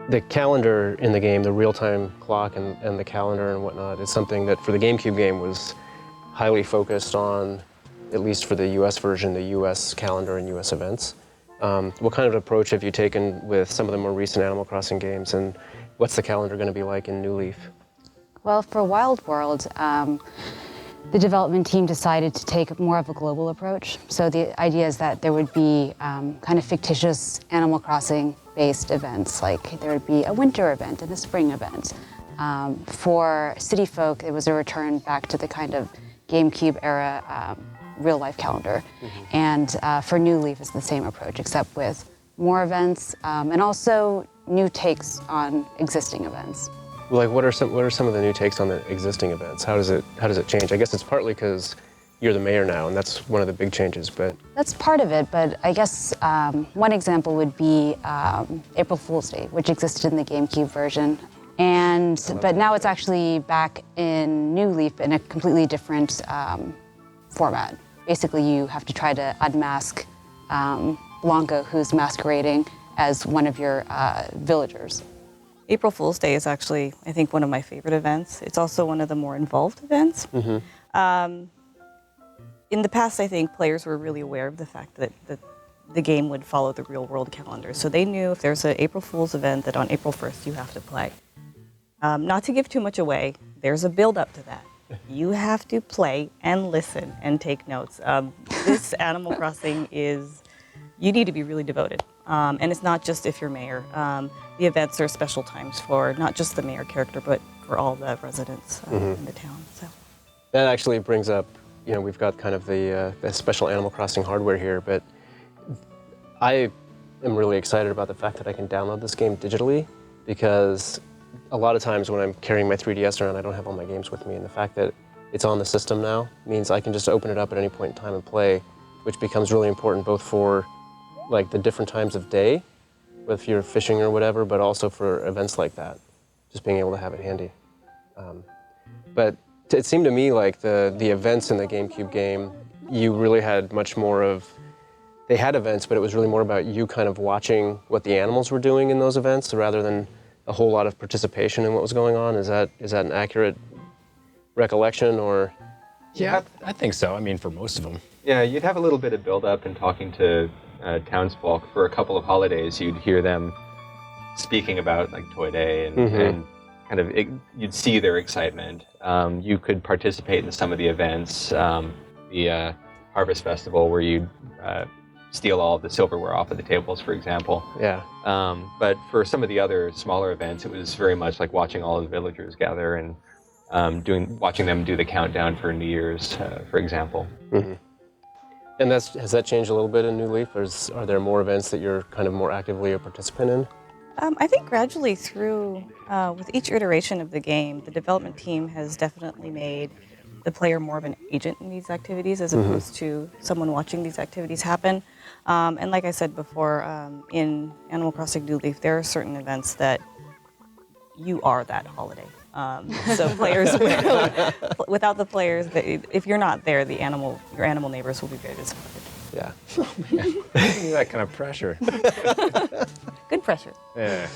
The calendar in the game, the real-time clock and the calendar and whatnot, is something that for the GameCube game was highly focused on, at least for the US version, the US calendar and US events. What kind of approach have you taken with some of the more recent Animal Crossing games, and what's the calendar going to be like in New Leaf? Well, for Wild World, the development team decided to take more of a global approach. So the idea is that there would be kind of fictitious Animal Crossing-based events, like there would be a winter event and a spring event. For City Folk, it was a return back to the kind of GameCube era real-life calendar. Mm-hmm. And for New Leaf, it's the same approach, except with more events and also new takes on existing events. Like, what are some of the new takes on the existing events? How does it change? I guess it's partly because you're the mayor now, and that's one of the big changes. But that's part of it. But I guess one example would be April Fool's Day, which existed in the GameCube version, but now it's actually back in New Leaf in a completely different format. Basically, you have to try to unmask Blanca, who's masquerading as one of your villagers. April Fool's Day is actually, I think, one of my favorite events. It's also one of the more involved events. Mm-hmm. In the past, I think players were really aware of the fact that the game would follow the real-world calendar. So they knew if there's an April Fool's event that on April 1st you have to play. Not to give too much away, there's a build-up to that. You have to play and listen and take notes. This Animal Crossing you need to be really devoted. And it's not just if you're mayor. The events are special times for not just the mayor character, but for all the residents in the town. So that actually brings up, we've got kind of the special Animal Crossing hardware here, but I am really excited about the fact that I can download this game digitally, because a lot of times when I'm carrying my 3DS around, I don't have all my games with me, and the fact that it's on the system now means I can just open it up at any point in time and play, which becomes really important both for like the different times of day, if you're fishing or whatever, but also for events like that, just being able to have it handy. But it seemed to me like the events in the GameCube game, you really had much more of, they had events, but it was really more about you kind of watching what the animals were doing in those events rather than a whole lot of participation in what was going on. Is that an accurate recollection, or? Yeah, I think so. I mean, for most of them. Yeah, you'd have a little bit of build-up and talking to townsfolk for a couple of holidays. You'd hear them speaking about like Toy Day and kind of you'd see their excitement. You could participate in some of the events, the Harvest Festival, where you'd steal all of the silverware off of the tables, for example. Yeah. But for some of the other smaller events, it was very much like watching all of the villagers gather and watching them do the countdown for New Year's, for example. Mm-hmm. And has that changed a little bit in New Leaf, or are there more events that you're kind of more actively a participant in? I think gradually through, with each iteration of the game, the development team has definitely made the player more of an agent in these activities as opposed to someone watching these activities happen. And like I said before, in Animal Crossing New Leaf, there are certain events that you are that holiday. So players, without the players, if you're not there, your animal neighbors will be very disappointed. Yeah. That kind of pressure. Good pressure. Yeah.